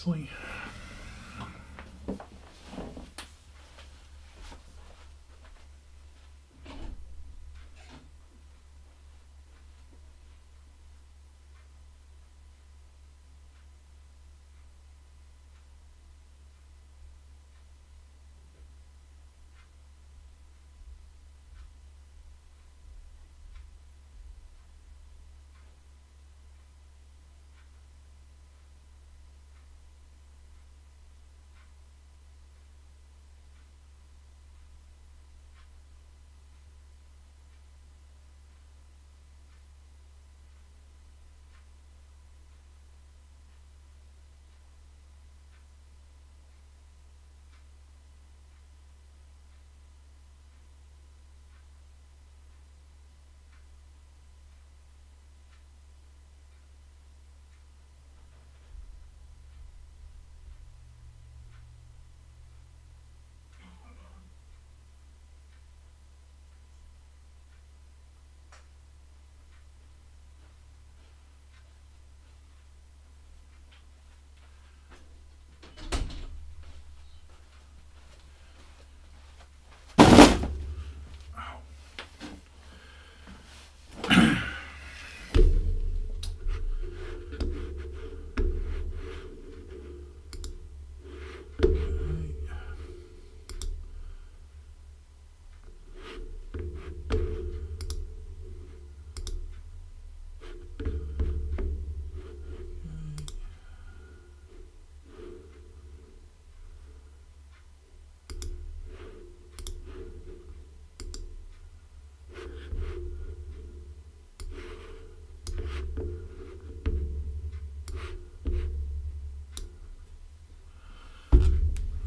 nicely.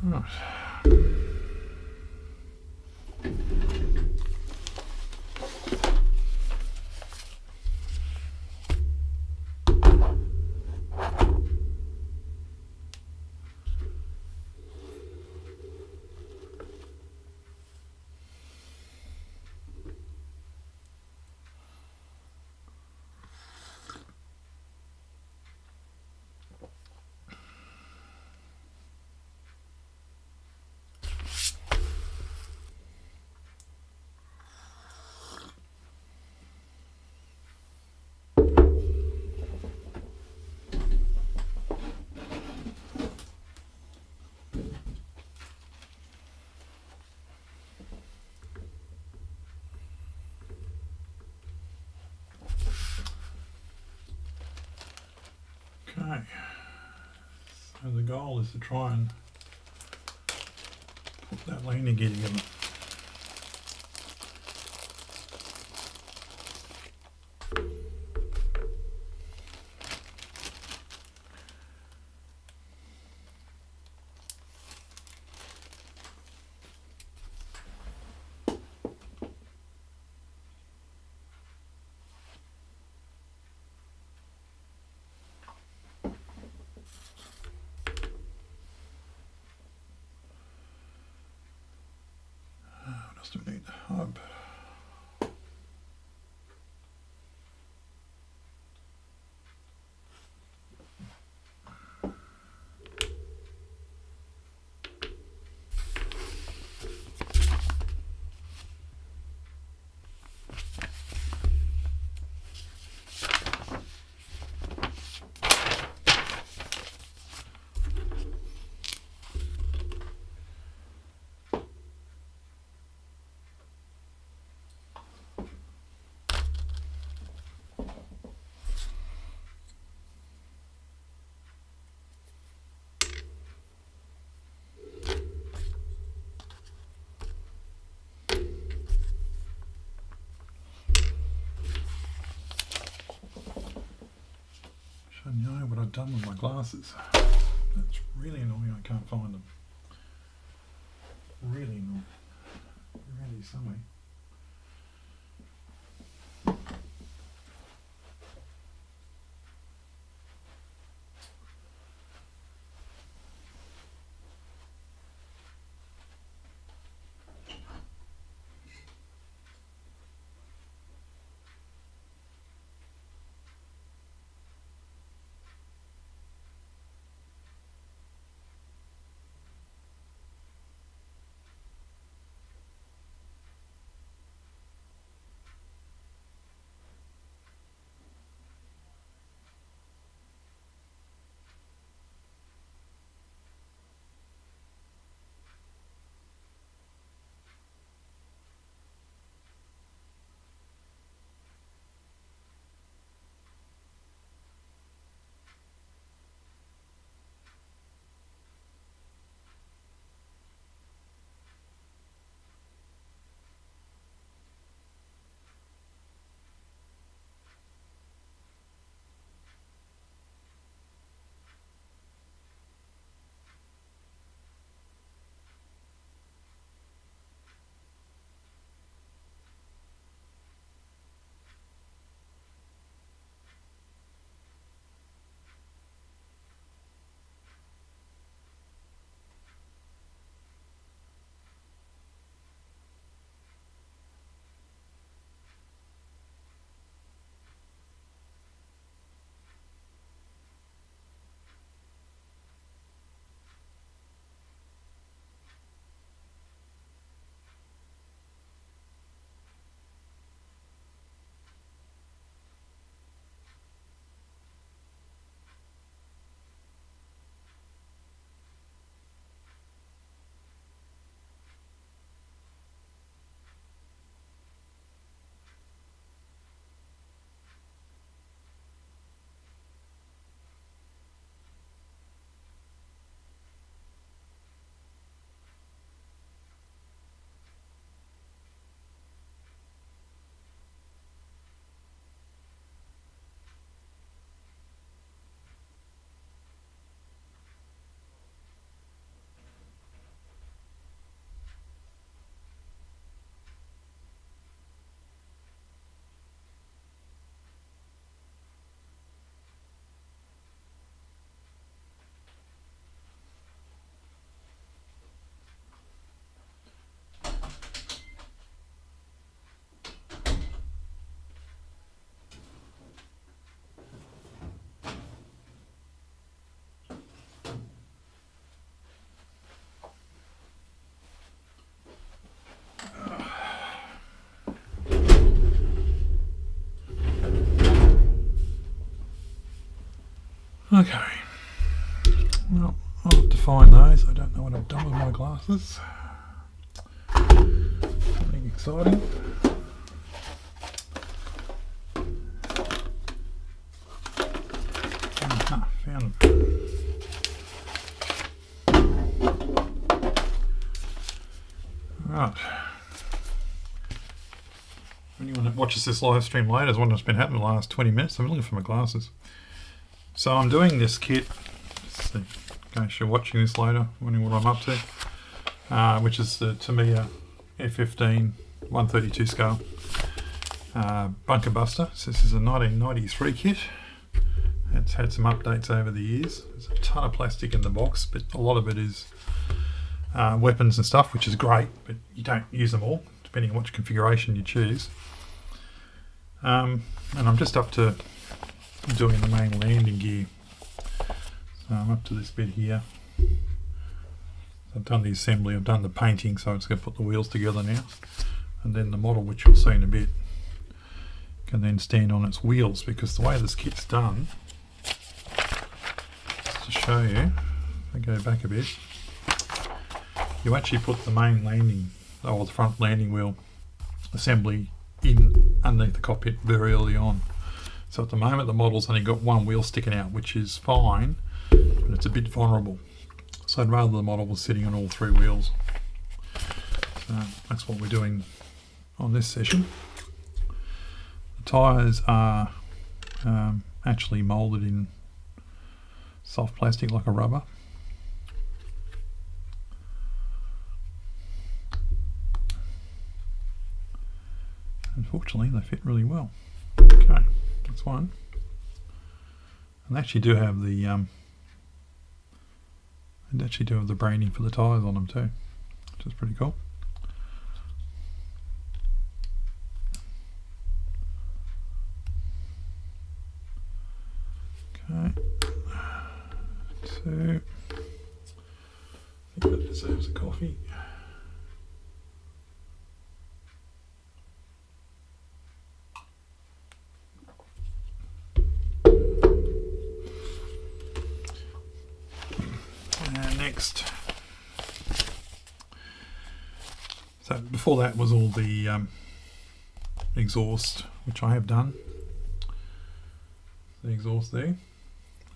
Right. Okay, so the goal is to try and put that landing gear together. What else do we need? Hub. Should know what I've done with my glasses. That's really annoying, I can't find them. Really annoying. Really somewhere. Okay. Well, I'll have to find those. I don't know what I've done with my glasses. Something exciting. Aha, found them. Right. Anyone that watches this live stream later is wondering what's been happening the last 20 minutes. I'm looking for my glasses. So I'm doing this kit. Let's see. In case you're watching this later, wondering what I'm up to, which is the Tamiya F15 132 scale bunker buster. So this is a 1993 kit. It's had some updates over the years. There's a ton of plastic in the box, but a lot of it is weapons and stuff, which is great, but you don't use them all, depending on which configuration you choose. And I'm just up to doing the main landing gear. So I'm up to this bit here. I've done the assembly, I've done the painting, so it's going to put the wheels together now. And then the model, which you'll see in a bit, can then stand on its wheels, because the way this kit's done, just to show you, if I go back a bit, you actually put the main landing, or the front landing wheel assembly in underneath the cockpit very early on. So at the moment the model's only got one wheel sticking out, which is fine, but it's a bit vulnerable. So I'd rather the model was sitting on all three wheels. So that's what we're doing on this session. The tyres are actually moulded in soft plastic like a rubber. Unfortunately, they fit really well. Okay, that's one. And they actually do have the branding for the tyres on them too, which is pretty cool. Okay, two. I think that deserves a coffee. Next, so before that was all the exhaust, which I have done. The exhaust there,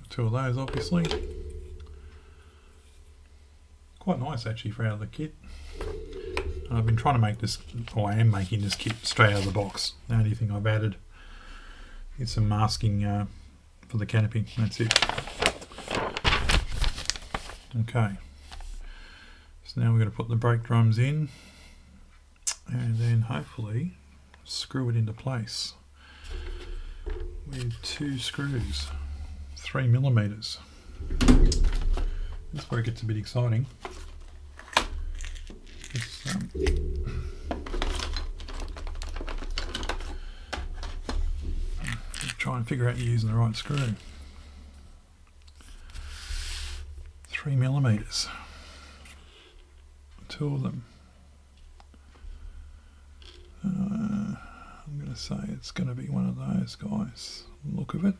two of those obviously. Quite nice actually for out of the kit. And I've been trying to make this, or I am making this kit straight out of the box. The only thing I've added is some masking for the canopy, that's it. Okay, so now we're going to put the brake drums in and then hopefully screw it into place with two screws, 3mm. This is where it gets a bit exciting. Let's, try and figure out using the right screw. 3mm, two of them. I'm going to say it's going to be one of those guys, look of it.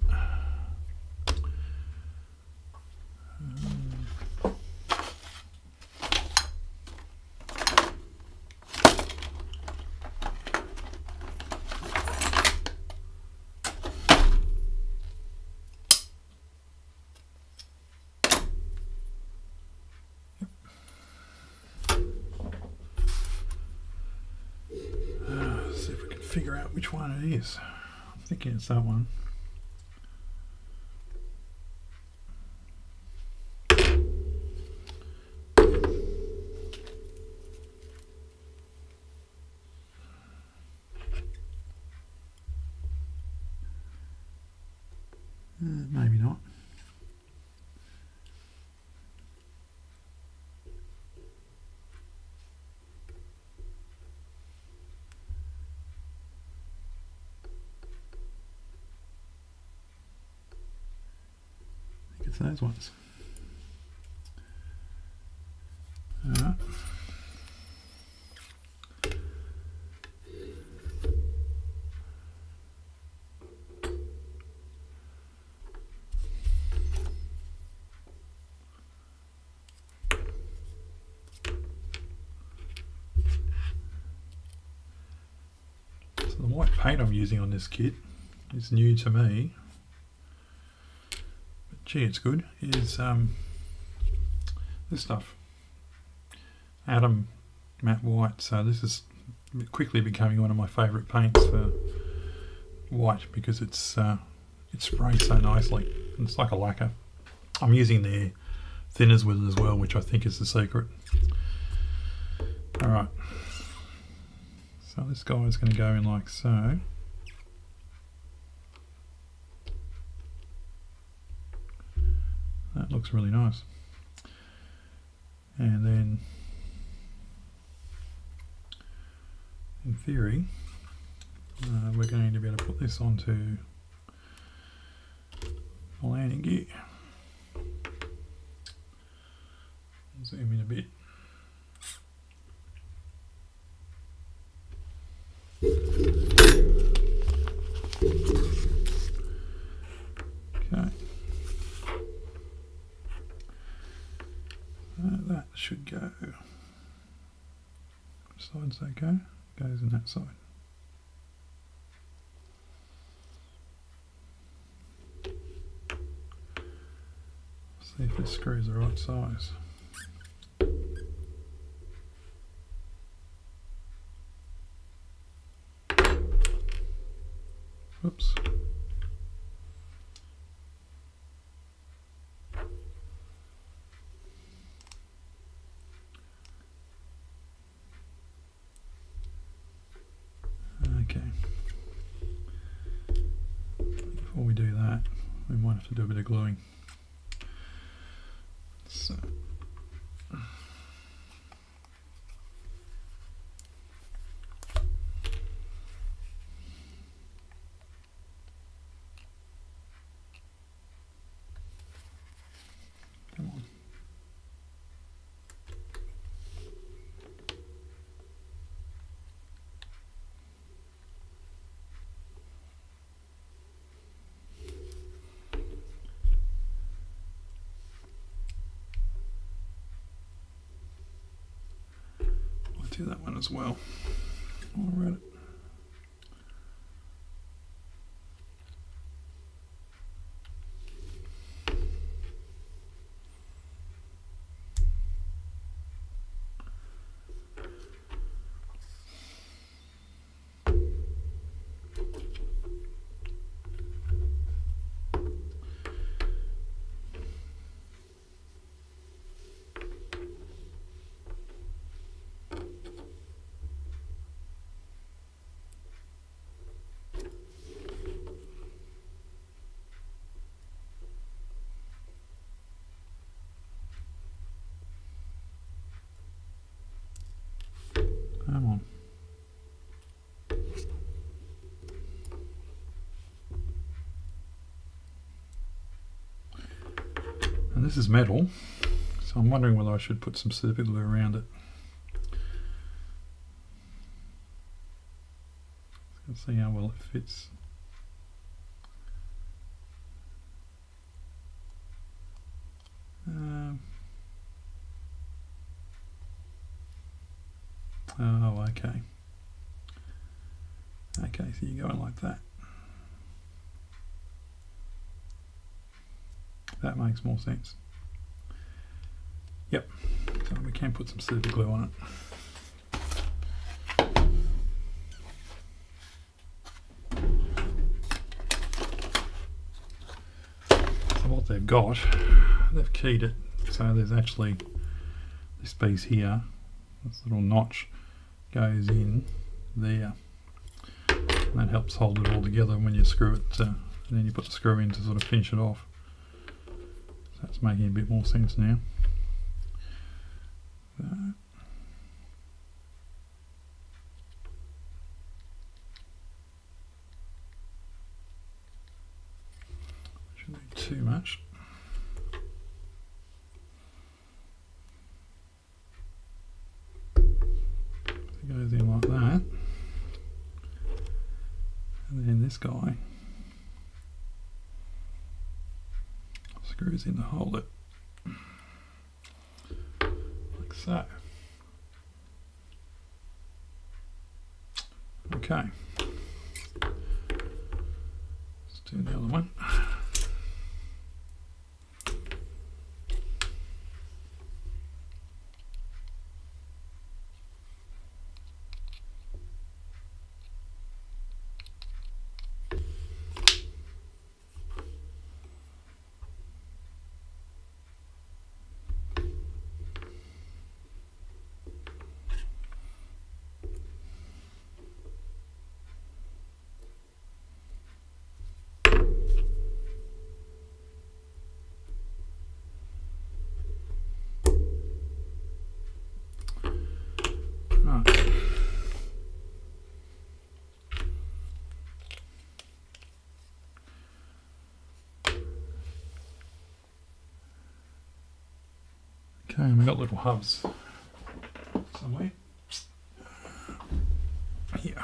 See if we can figure out which one it is. I'm thinking it's that one. Maybe not. I think it's those ones. Alright. white paint I'm using on this kit is new to me, but gee, it's good, is this stuff, Atom Matte White. So this is quickly becoming one of my favourite paints for white because it sprays so nicely. It's like a lacquer. I'm using their thinners with it as well, which I think is the secret. Alright, so this guy is going to go in like so. That looks really nice. And then, in theory, we're going to be able to put this onto the landing gear. Zoom in a bit. Okay. That should go. Which side's that go? Goes in that side. See if this screw's the right size. Oops. Okay. Before we do that, we might have to do a bit of gluing. So. Come on. I'll do that one as well. All right. Come on. And this is metal, so I'm wondering whether I should put some super glue around it. Let's see how well it fits. Oh, okay. Okay, so you go in like that. That makes more sense. Yep, so we can put some super glue on it. So what they've got, they've keyed it, so there's actually this piece here, this little notch goes in there. And that helps hold it all together when you screw it, and then you put the screw in to sort of finish it off. So that's making a bit more sense now. Shouldn't be too much. It goes in like that. And then this guy screws in to hold it, like so. Okay, do the other one. Right. Okay, and we've got little hubs somewhere. Here.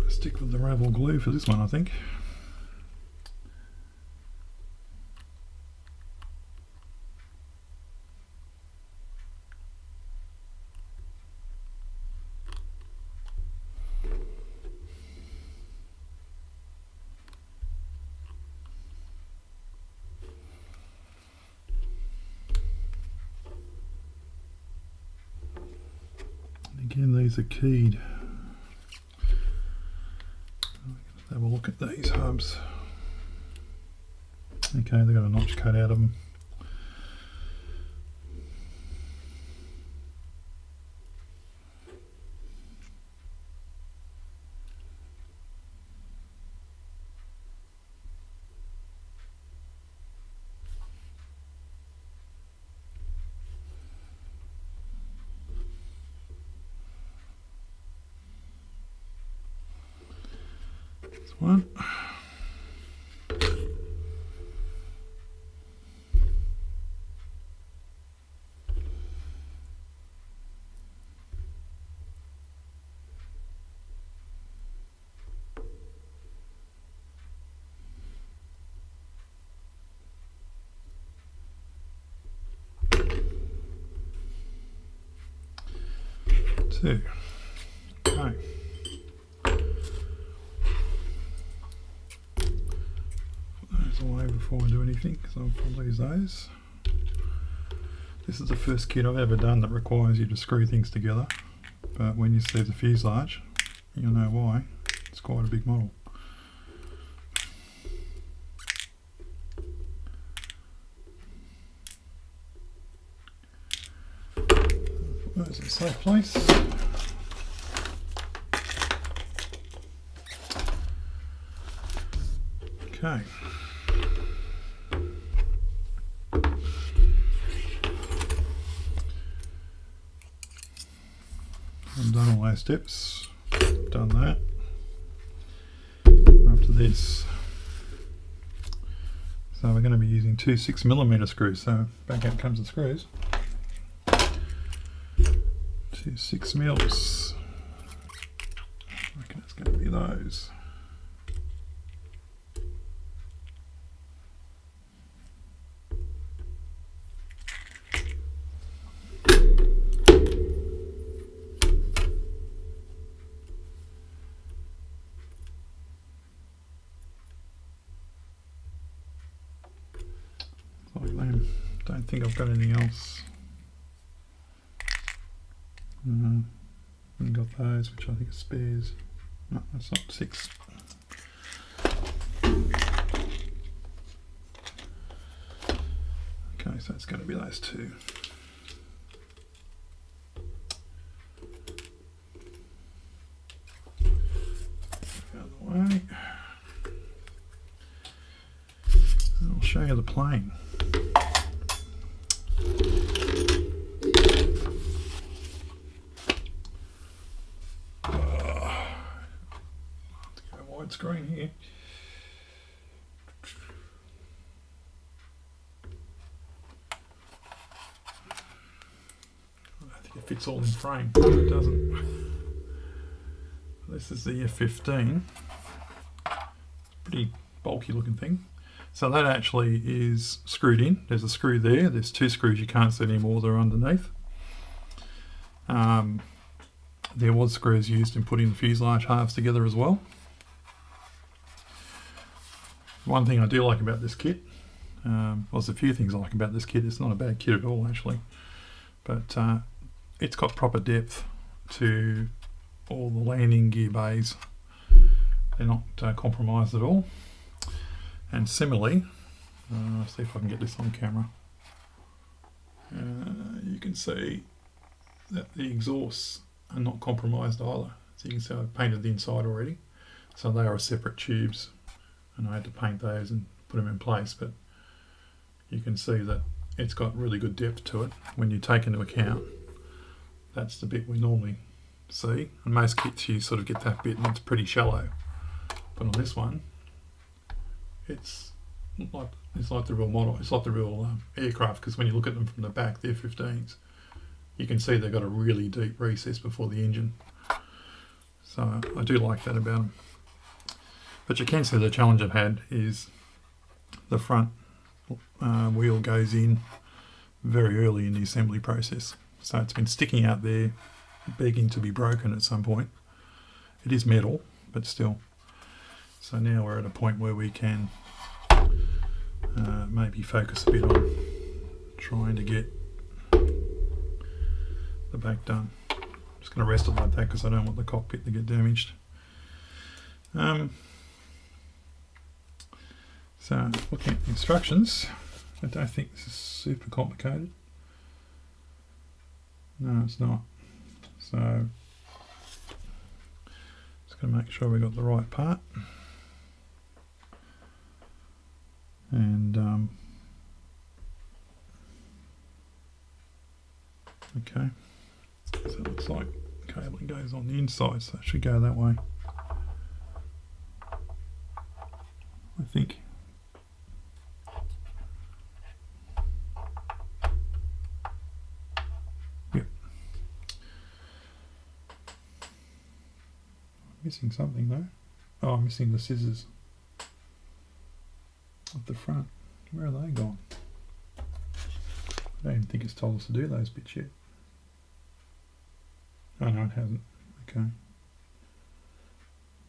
Stick with the Ravel glue for this one, I think. Again, these are keyed. Have a look at these hubs. Okay, they've got a notch cut out of them. This one. Two. Okay. Put those away before I do anything, because I'll probably use those. This is the first kit I've ever done that requires you to screw things together, but when you see the fuselage, you'll know why. It's quite a big model. Put those in a safe place. Okay. I've done all those steps, done that. After this, so we're going to be using two 6mm screws, so back out comes the screws. Two 6mm. I reckon it's going to be those. Don't think I've got anything else. Haven't got those, which I think are spares. No, that's not 6. Okay, so it's going to be those two. show you the plane. Widescreen here. I don't think it fits all in frame. It doesn't. This is the F-15. Pretty bulky looking thing. So that actually is screwed in. There's a screw there. There's two screws you can't see anymore. They're underneath. There was screws used in putting the fuselage halves together as well. One thing I do like about this kit, well, there's a few things I like about this kit. It's not a bad kit at all actually, but it's got proper depth to all the landing gear bays. They're not compromised at all. And similarly, see if I can get this on camera. You can see that the exhausts are not compromised either. So you can see I've painted the inside already. So they are separate tubes, and I had to paint those and put them in place. But you can see that it's got really good depth to it when you take into account that's the bit we normally see. And most kits you sort of get that bit and it's pretty shallow. But on this one, it's like the real model. It's like the real aircraft, because when you look at them from the back, they're F-15s. You can see they've got a really deep recess before the engine. So I do like that about them. But you can see the challenge I've had is the front wheel goes in very early in the assembly process. So it's been sticking out there, begging to be broken at some point. It is metal, but still. So now we're at a point where we can maybe focus a bit on trying to get the back done. I'm just going to rest it like that because I don't want the cockpit to get damaged. So looking at the instructions, I don't think this is super complicated. No, it's not. So just going to make sure we got the right part. And okay, so it looks like cabling goes on the inside, so it should go that way, I think. Yep. Missing something though. Oh, I'm missing the scissors at the front. Where are they gone? I don't even think it's told us to do those bits yet. Oh no, it hasn't. Okay. I'm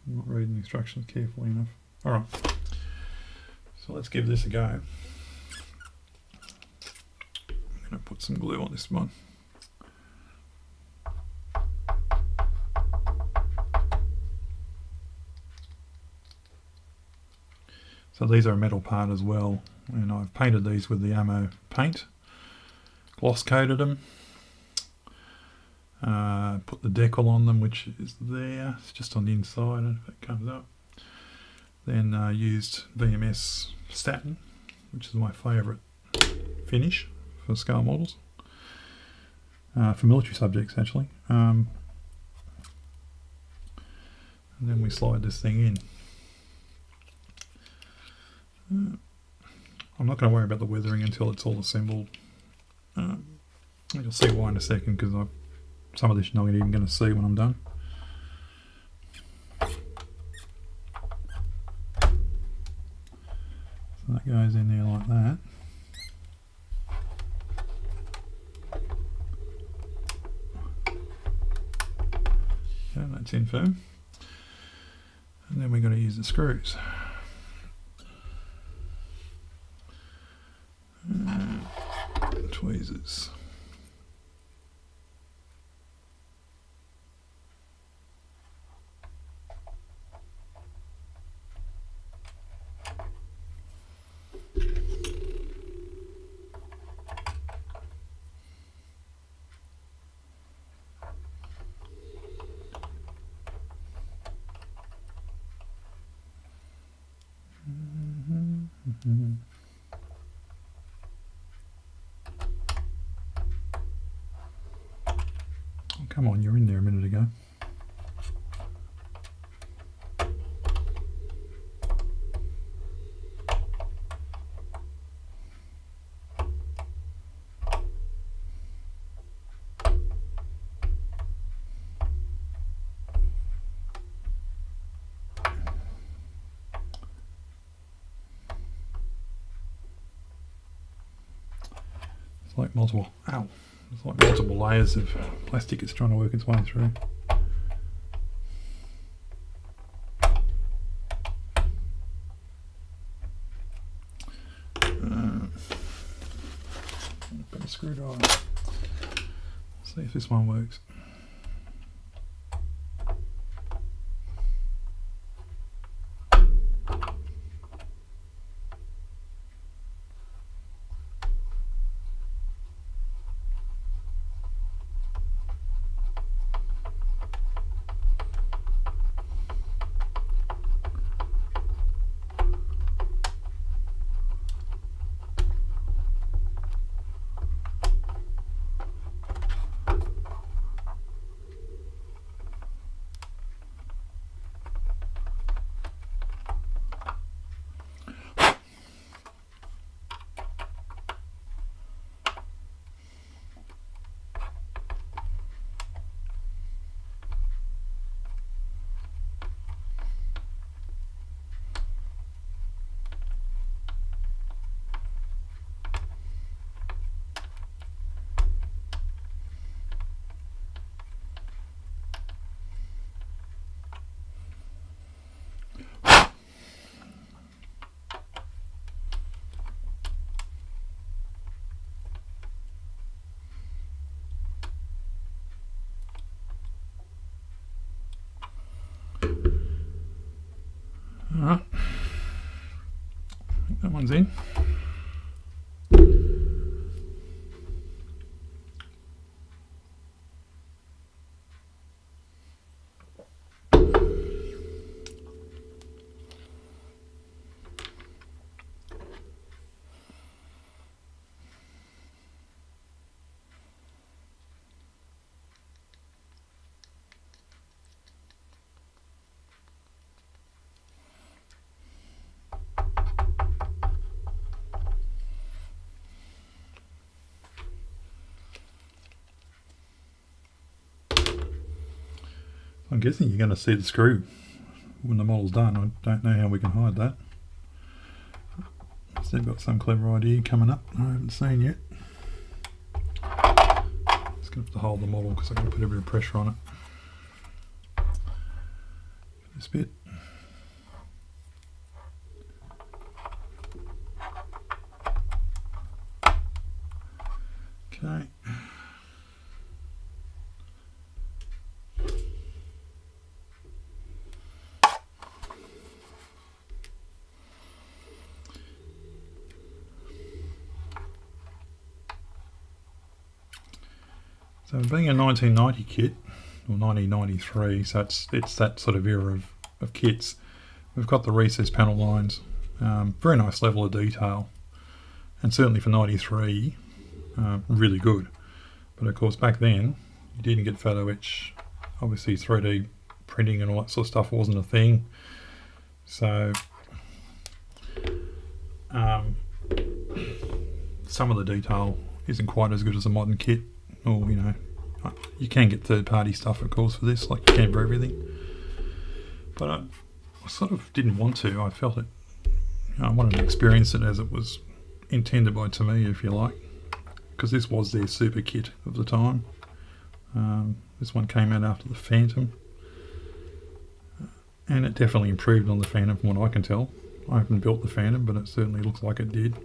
not reading the instructions carefully enough. Alright. So let's give this a go. I'm going to put some glue on this one. So these are a metal part as well, and I've painted these with the ammo paint, gloss coated them, put the decal on them, which is there, it's just on the inside, and if it comes up. Then used VMS satin, which is my favourite finish for scale models, for military subjects actually. And then we slide this thing in. I'm not going to worry about the weathering until it's all assembled. You'll see why in a second, because some of this you're not even going to see when I'm done. So that goes in there like that. Okay, that's in firm. And then we're going to use the screws. Tweezers. Come on, you're in there a minute ago. It's like multiple, ow, it's like multiple layers of plastic it's trying to work its way through. Better screwdriver. See if this one works. Alright, I think that one's in. I'm guessing you're going to see the screw when the model's done. I don't know how we can hide that. Still got some clever idea coming up I haven't seen yet. Just going to have to hold the model because I'm going to put a bit of pressure on it. This bit. Okay. So being a 1990 kit, or 1993, so it's that sort of era of kits. We've got the recessed panel lines, very nice level of detail, and certainly for 93, really good. But of course back then, you didn't get photo etch, obviously 3D printing and all that sort of stuff wasn't a thing. So some of the detail isn't quite as good as a modern kit. Or, you know, you can get third-party stuff, of course, for this, like you can for everything. But I sort of didn't want to. I felt it. You know, I wanted to experience it as it was intended by Tamiya, if you like, because this was their super kit of the time. This one came out after the Phantom, and it definitely improved on the Phantom from what I can tell. I haven't built the Phantom, but it certainly looks like it did.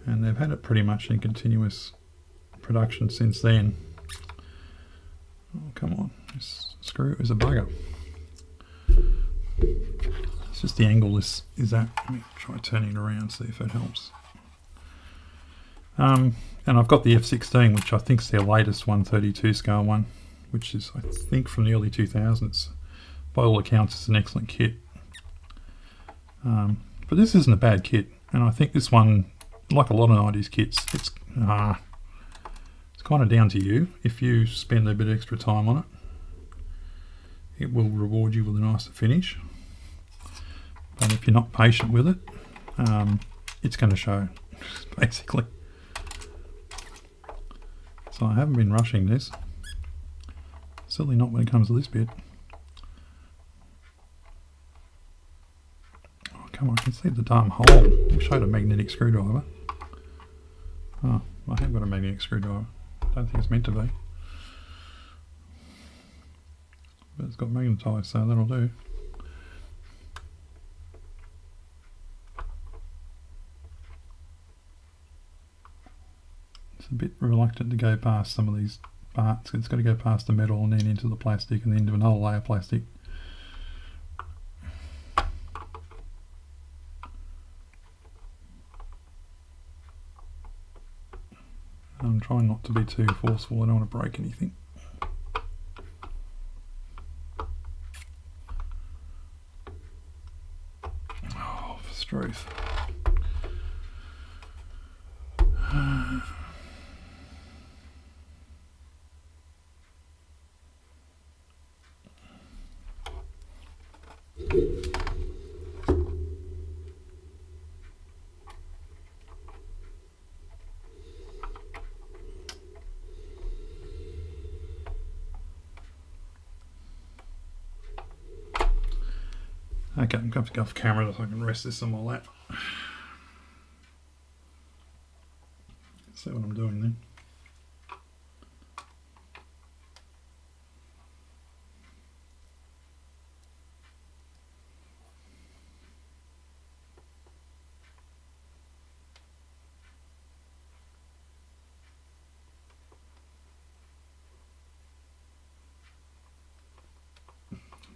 And they've had it pretty much in continuous production since then. Oh, come on, this screw is a bugger. It's just the angle is that. Let me try turning it around, see if it helps. And I've got the F16, which I think is their latest 132 scale one, which is, I think, from the early 2000s. By all accounts, it's an excellent kit. But this isn't a bad kit, and I think this one, like a lot of 90s kits, it's kind of down to you. If you spend a bit extra time on it, it will reward you with a nicer finish. But if you're not patient with it, it's going to show, basically. So I haven't been rushing this. Certainly not when it comes to this bit. Oh, come on, I can see the damn hole. I wish I had a magnetic screwdriver. Oh, I have got a magnetic screwdriver. Don't think it's meant to be. But it's got magnetised, so that'll do. It's a bit reluctant to go past some of these parts. It's got to go past the metal and then into the plastic and then into another layer of plastic. I'm trying not to be too forceful. I don't want to break anything. Oh, for Struth. Okay, I'm going to go off camera so I can rest this on my lap. See what I'm doing then.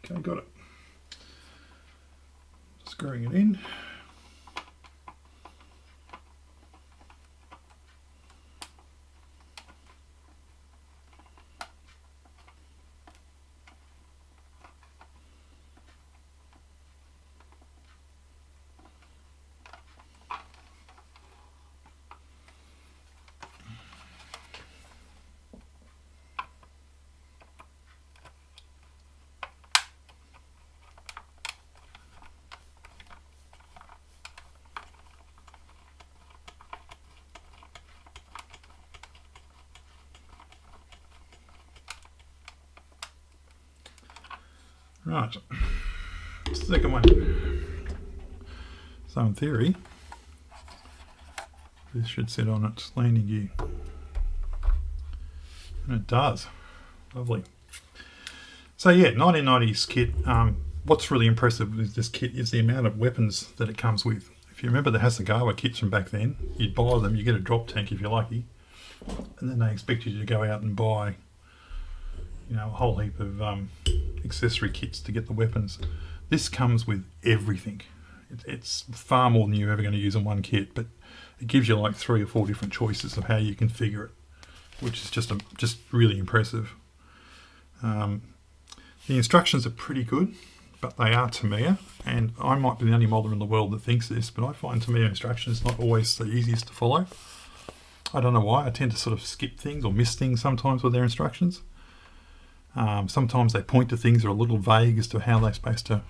Okay, got it. Screwing it in. Right, second one. So in theory, this should sit on its landing gear. And it does. Lovely. So yeah, 1990s kit. What's really impressive with this kit is the amount of weapons that it comes with. If you remember the Hasegawa kits from back then, you'd buy them, you get a drop tank if you're lucky, and then they expect you to go out and buy, you know, a whole heap of accessory kits to get the weapons. This comes with everything. It's far more than you're ever going to use in one kit, but it gives you like 3 or 4 different choices of how you configure it, which is just really impressive. The instructions are pretty good, but they are Tamiya, and I might be the only modder in the world that thinks this, but I find Tamiya instructions not always the easiest to follow. I don't know why. I tend to sort of skip things or miss things sometimes with their instructions. Sometimes they point to things that are a little vague as to how they're supposed to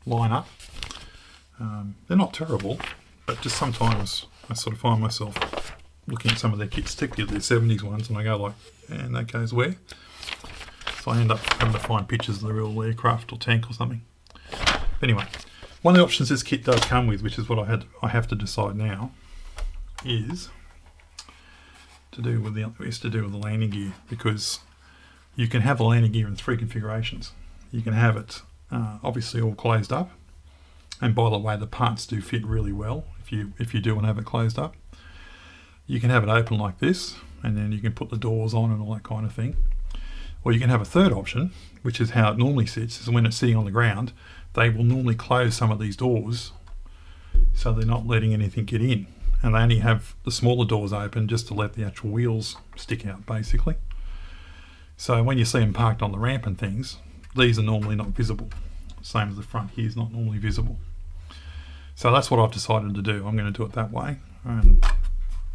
line up. They're not terrible, but just sometimes I sort of find myself looking at some of their kits, particularly their 70s ones, and I go like, and that goes where? So I end up having to find pictures of the real aircraft or tank or something. Anyway, one of the options this kit does come with, which is what I have to decide now, is to do with the landing gear, because you can have the landing gear in 3 configurations. You can have it obviously all closed up, and by the way, the parts do fit really well if you do want to have it closed up. You can have it open like this, and then you can put the doors on and all that kind of thing. Or you can have a third option, which is how it normally sits, is when it's sitting on the ground, they will normally close some of these doors so they're not letting anything get in. And they only have the smaller doors open just to let the actual wheels stick out, basically. So when you see them parked on the ramp and things, these are normally not visible. Same as the front here is not normally visible. So that's what I've decided to do. I'm going to do it that way. And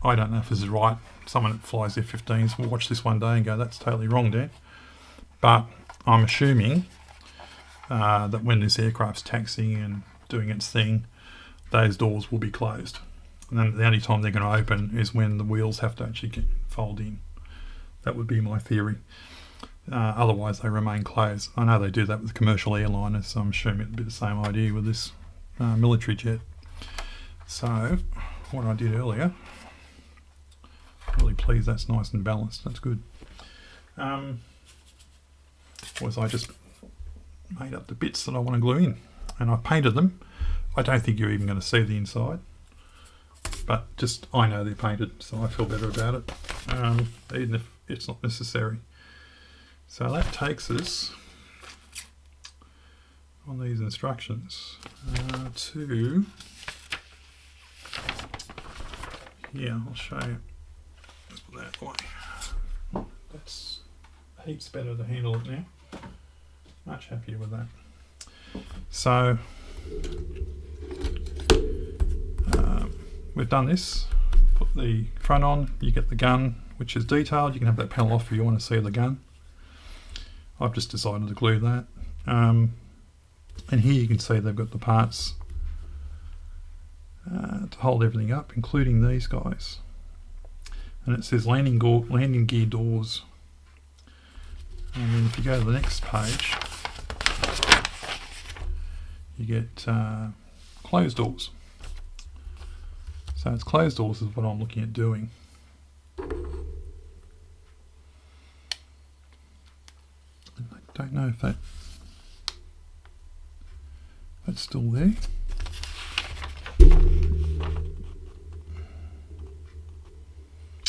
I don't know if this is right. Someone that flies F-15s will watch this one day and go, that's totally wrong, Dan. But I'm assuming that when this aircraft's taxiing and doing its thing, those doors will be closed. And then the only time they're going to open is when the wheels have to actually fold in. That would be my theory. Otherwise, they remain closed. I know they do that with commercial airliners, so I'm assuming it'd be the same idea with this military jet. So, what I did earlier, really pleased that's nice and balanced. That's good. Was I just made up the bits that I want to glue in, and I painted them. I don't think you're even going to see the inside, but just I know they're painted, so I feel better about it, even if it's not necessary. So that takes us on these instructions to, yeah, I'll show you. Let's put that away. That's heaps better to handle it now. Much happier with that. So we've done this. Put the front on, you get the gun, which is detailed. You can have that panel off if you want to see the gun. I've just decided to glue that. And here you can see they've got the parts to hold everything up, including these guys. And it says landing gear doors. And then if you go to the next page, you get closed doors. So it's closed doors is what I'm looking at doing. I don't know if that's still there.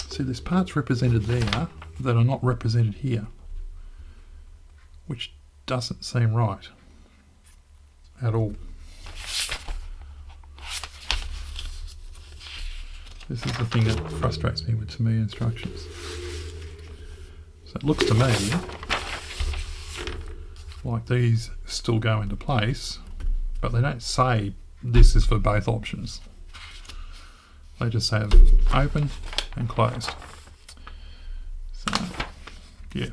See, there's parts represented there that are not represented here, which doesn't seem right at all. This is the thing that frustrates me with to-me instructions. So it looks to me like these still go into place, but they don't say this is for both options. They just have open and closed. So, yeah.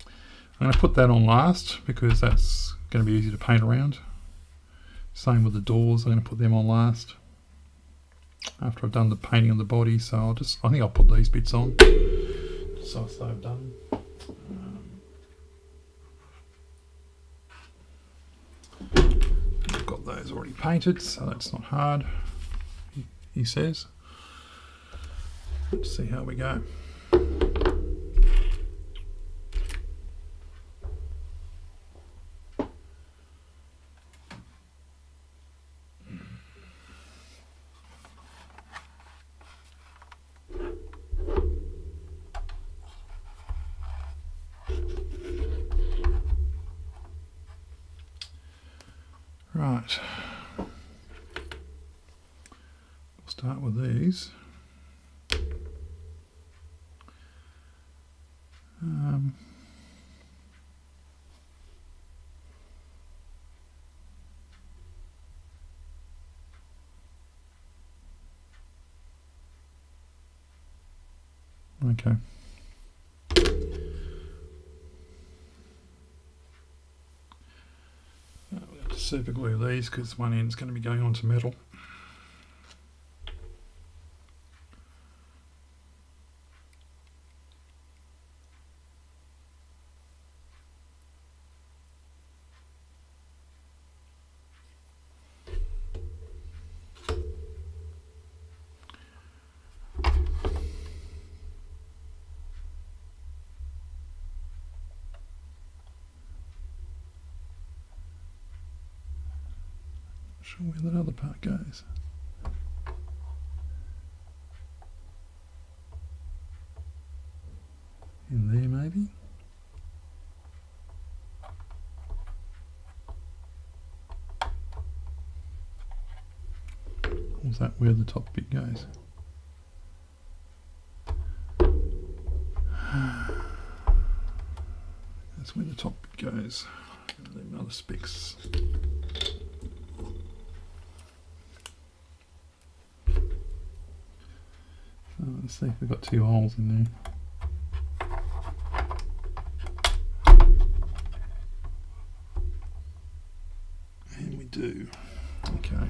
I'm going to put that on last because that's going to be easy to paint around. Same with the doors, I'm going to put them on last after I've done the painting of the body. So I think I'll put these bits on so I've done. I've got those already painted, so that's not hard, he says. Let's see how we go. Right, we'll start with these. Okay. We'll have to super glue these because one end's going to be going onto metal. Not sure where that other part goes. In there maybe? Or is that where the top bit goes? That's where the top bit goes. Leave other specs. let's see if we've got 2 holes in there. And we do. Okay.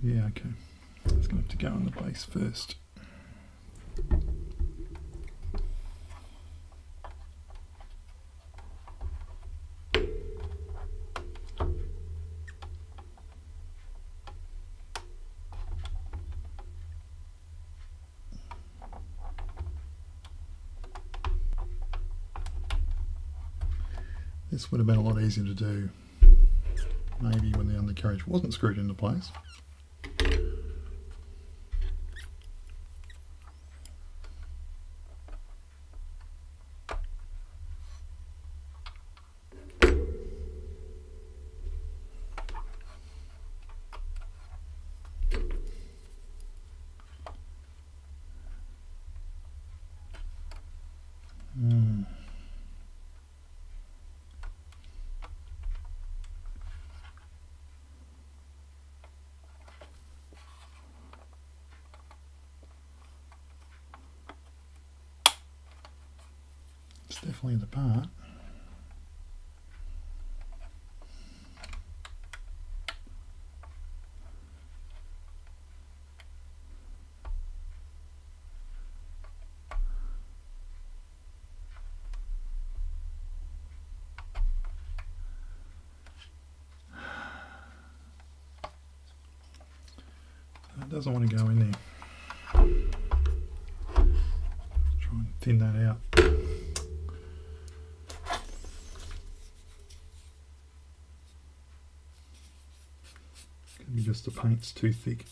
Yeah, okay. It's going to have to go on the base first. This would have been a lot easier to do maybe when the undercarriage wasn't screwed into place. It's definitely the part. It doesn't want to go in there. Try and thin that out. Could be just the paint's too thick.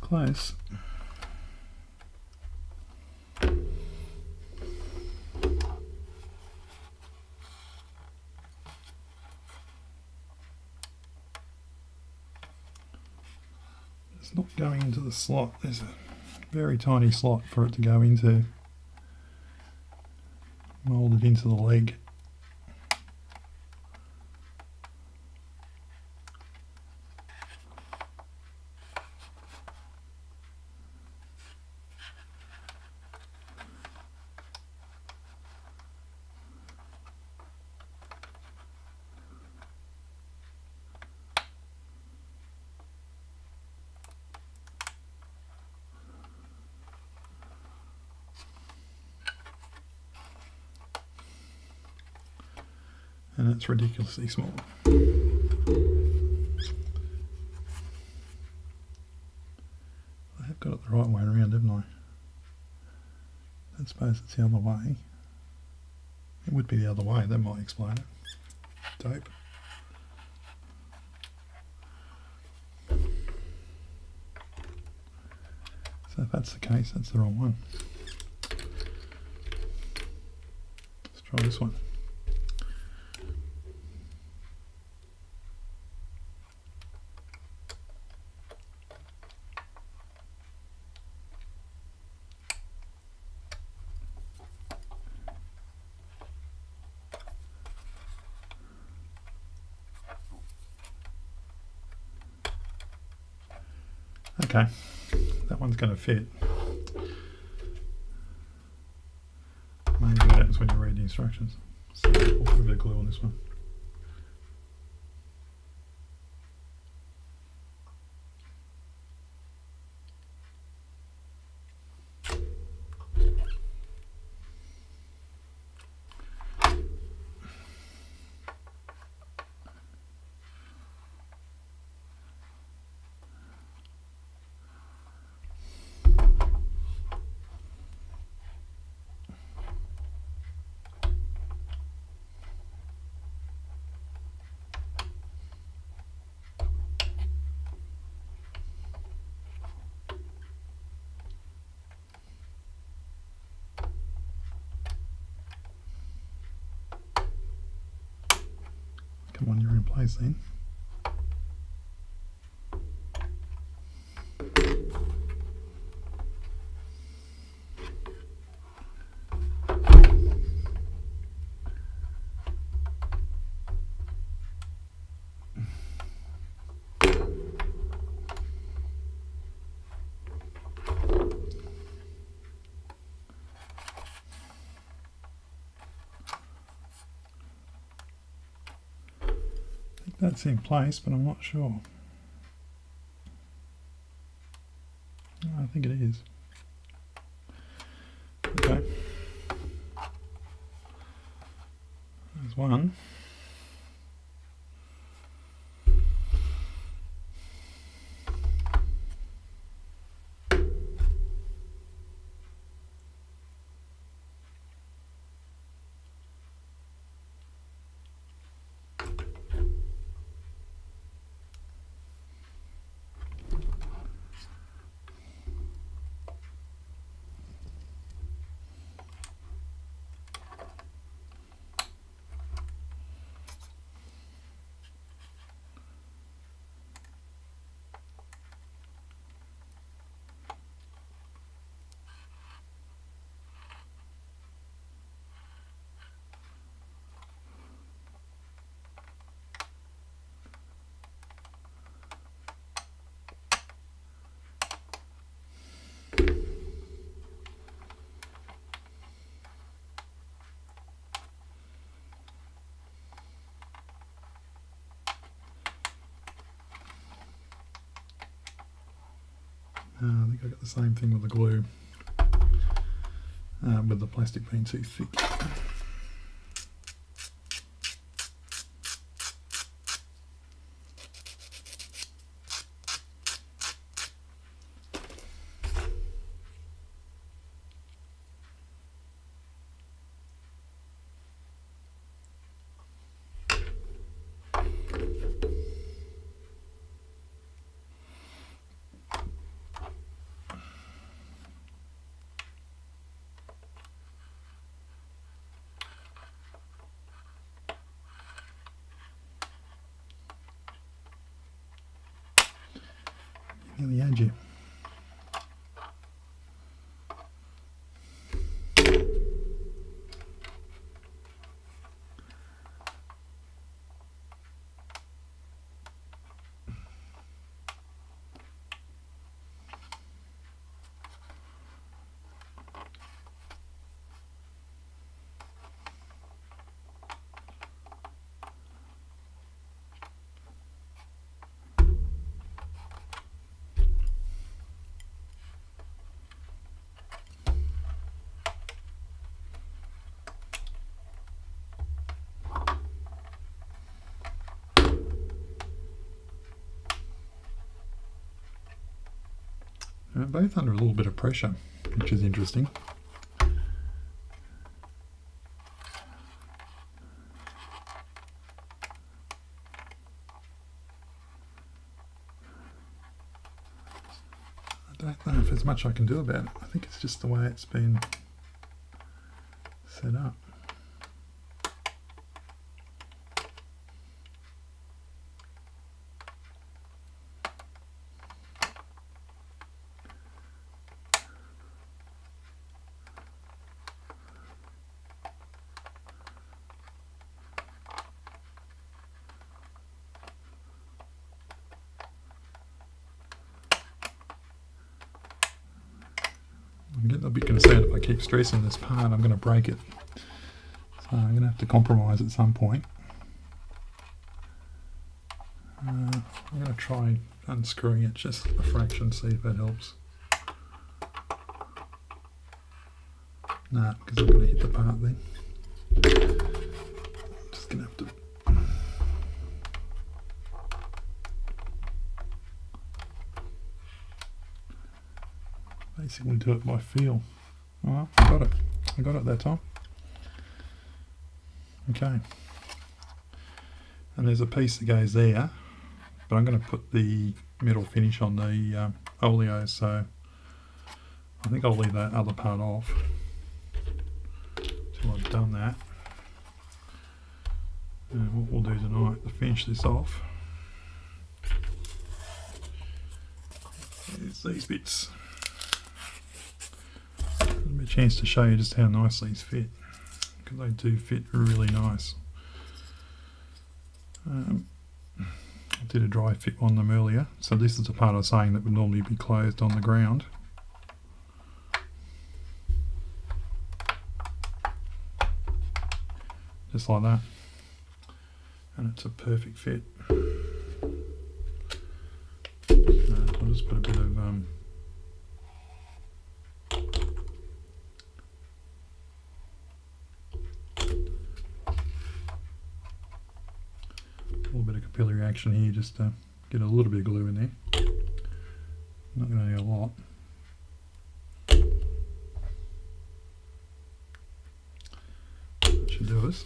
Close. It's not going into the slot. There's a very tiny slot for it to go into. Molded into the leg. And it's ridiculously small. I have got it the right way around, haven't I? I suppose it's the other way. It would be the other way, that might explain it. Dope. So if that's the case, that's the wrong one. Try this one. Okay, that one's going to fit. Maybe what happens when you read the instructions. So we'll put a bit of glue on this one. Come on, you're in place then. That's in place, but I'm not sure. I think it is. Okay. There's one. I think I got the same thing with the glue, with the plastic being too thick. Nearly had you. Both under a little bit of pressure, which is interesting. I don't know if there's much I can do about it. I think it's just the way it's been set up. getting a bit concerned if I keep stressing this part, I'm going to break it. So I'm going to have to compromise at some point. I'm going to try unscrewing it just a fraction, see if that helps. Nah, because I'm going to hit the part then. Just going to have to... basically do it by feel. Oh, I got it. I got it that time. Okay. And there's a piece that goes there, but I'm going to put the metal finish on the oleo, so I think I'll leave that other part off until I've done that. And what we'll do tonight to finish this off is these bits. Give me a chance to show you just how nice these fit, because they do fit really nice. I did a dry fit on them earlier, so this is the part I was saying that would normally be closed on the ground. Just like that, and it's a perfect fit. I'll just put a bit of capillary action here, just to get a little bit of glue in there. Not going to need a lot. That should do us.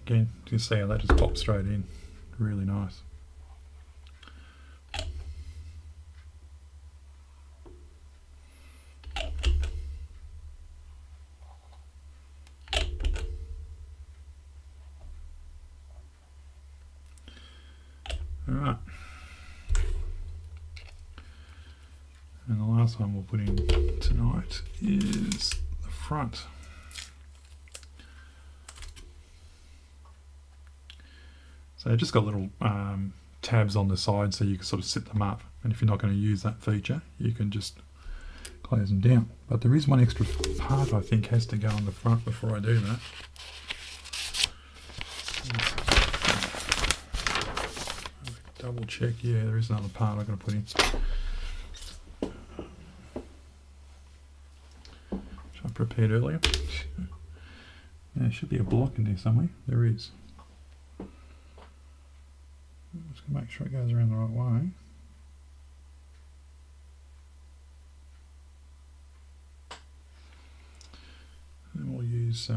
Again, you can see how that just pops straight in. Really nice. Alright. And the last one we'll put in tonight is the front. So I've just got little tabs on the side so you can sort of sit them up, and if you're not going to use that feature you can just close them down. But there is one extra part I think has to go on the front before I do that. Double check, yeah, there is another part I've got to put in. Which I prepared earlier. Yeah, there should be a block in there somewhere. There is. Just gonna make sure it goes around the right way. And we'll use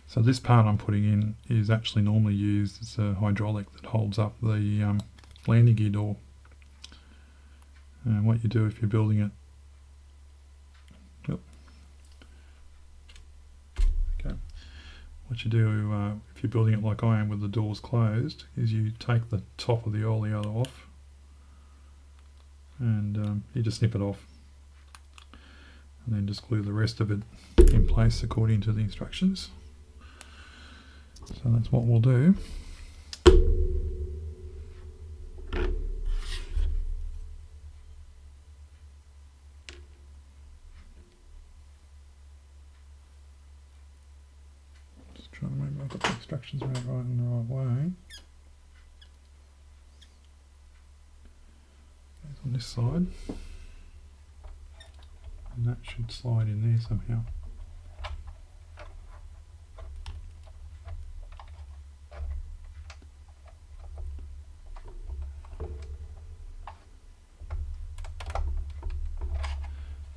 so this part I'm putting in is actually normally used as a hydraulic that holds up the landing gear door. And what you do if you're building it, what you do if you're building it like I am with the doors closed, is you take the top of the oleo off and you just snip it off and then just glue the rest of it in place according to the instructions. So that's what we'll do. Trying to make sure I've got the instructions right in the right way. Goes on this side, and that should slide in there somehow.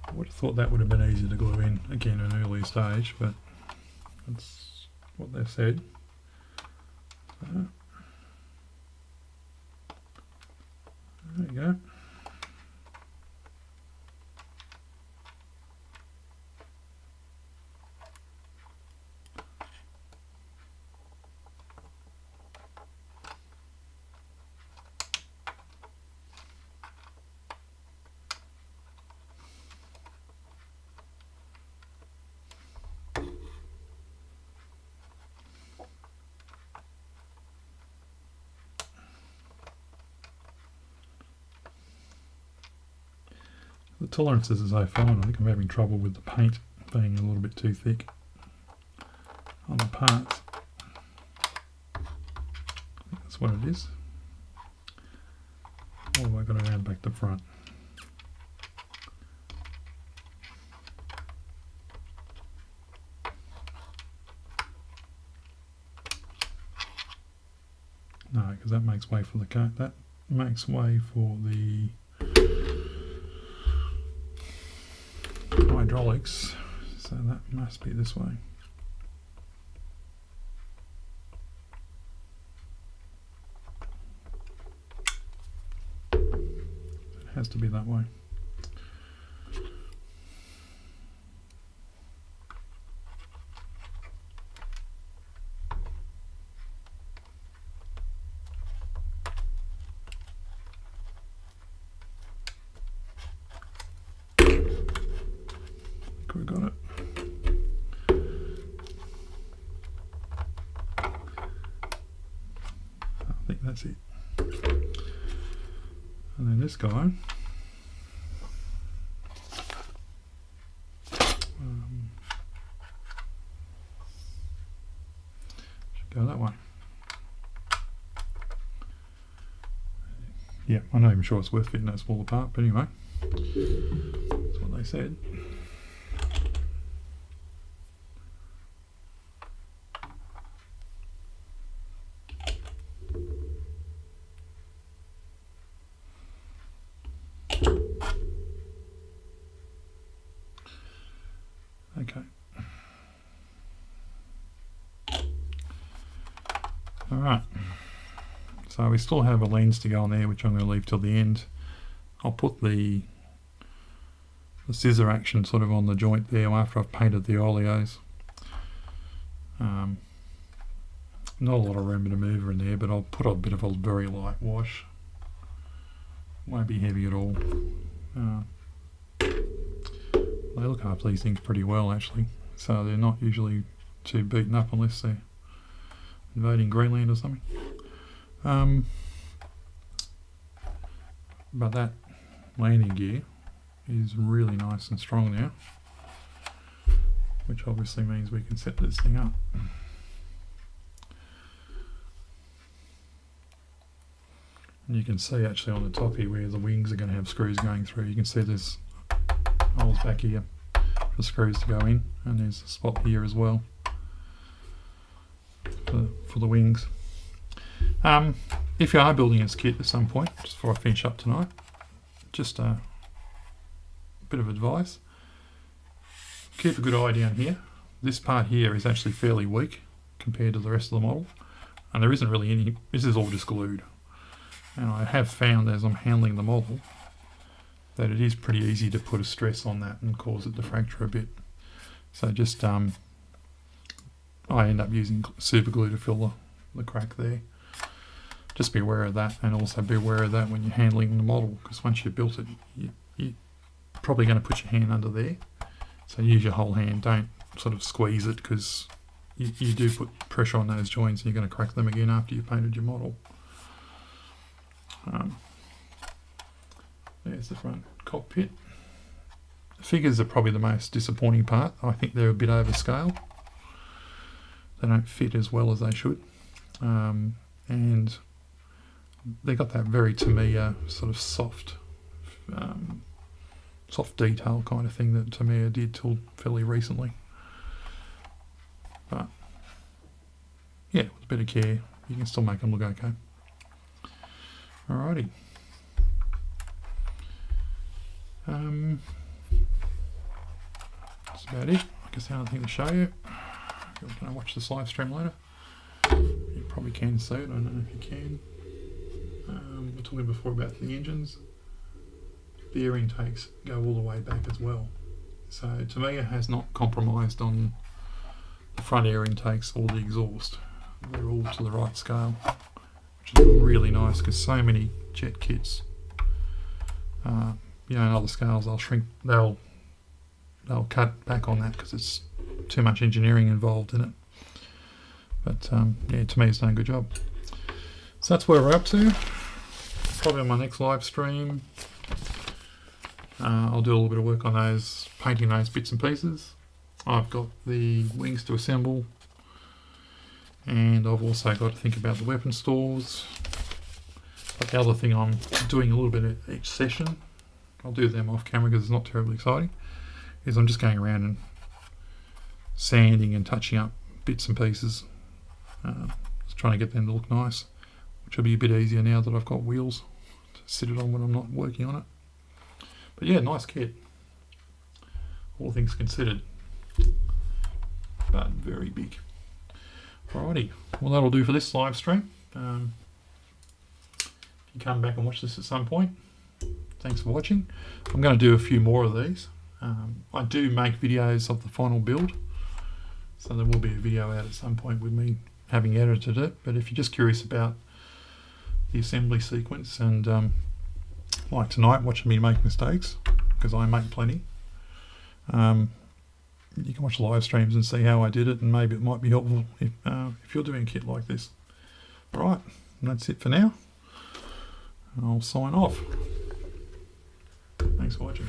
I would have thought that would have been easy to glue in again at an early stage, but that's what they've said. There you go. tolerances are so fine. I think I'm having trouble with the paint being a little bit too thick on the parts. I think that's what it is. Or have I got it around back to front? No, because that makes way for the coat. That makes way for the hydraulics. So that must be this way. It has to be that way. We got it. I think that's it. And then this guy should go that way. Yeah, I'm not even sure it's worth fitting that small apart, but anyway, that's what they said. Okay. Alright. So we still have a lens to go on there, which I'm going to leave till the end. I'll put the scissor action sort of on the joint there after I've painted the oleos. Not a lot of room to move in there, but I'll put a bit of a very light wash. Won't be heavy at all. They look after these things pretty well actually, so they're not usually too beaten up unless they're invading Greenland or something. But that landing gear is really nice and strong now, which obviously means we can set this thing up. And you can see actually on the top here where the wings are going to have screws going through. You can see there's holes back here for screws to go in, and there's a spot here as well for the wings. If you are building this kit at some point, just before I finish up tonight, just a bit of advice. Keep a good eye down here. This part here is actually fairly weak compared to the rest of the model, and there isn't really any, this is all just glued. And I have found as I'm handling the model that it is pretty easy to put a stress on that and cause it to fracture a bit. So just I end up using super glue to fill the crack there. Just be aware of that, and also be aware of that when you're handling the model, because once you've built it, you're probably going to put your hand under there. So use your whole hand, don't sort of squeeze it, because you do put pressure on those joints and you're going to crack them again after you've painted your model. There's the front cockpit. The figures are probably the most disappointing part. I think they're a bit overscale. They don't fit as well as they should. And they got that very Tamiya sort of soft detail kind of thing that Tamiya did till fairly recently. But yeah, with a bit of care, you can still make them look okay. Alrighty. That's about it. I guess the other thing to show you. If you're going to watch this live stream later, you probably can see it. I don't know if you can. We're talking before about the engines. The air intakes go all the way back as well. So Tamiya has not compromised on the front air intakes or the exhaust. They're all to the right scale, which is really nice, because so many jet kits, in other scales they'll cut back on that because it's too much engineering involved in it. But yeah, Tamiya's done a good job. So that's where we're up to. Probably on my next live stream. I'll do a little bit of work on those, painting those bits and pieces. I've got the wings to assemble, and I've also got to think about the weapon stores. But the other thing I'm doing a little bit at each session, I'll do them off camera because it's not terribly exciting, is I'm just going around and sanding and touching up bits and pieces, just trying to get them to look nice, which will be a bit easier now that I've got wheels to sit it on when I'm not working on it. But yeah, nice kit, all things considered, but very big. Alrighty, well that'll do for this live stream. You come back and watch this at some point. Thanks for watching. I'm going to do a few more of these. I do make videos of the final build, so there will be a video out at some point with me having edited it. But if you're just curious about the assembly sequence and like tonight watching me make mistakes, because I make plenty, you can watch live streams and see how I did it, and maybe it might be helpful if you're doing a kit like this. Alright, that's it for now. I'll sign off. Thanks for watching.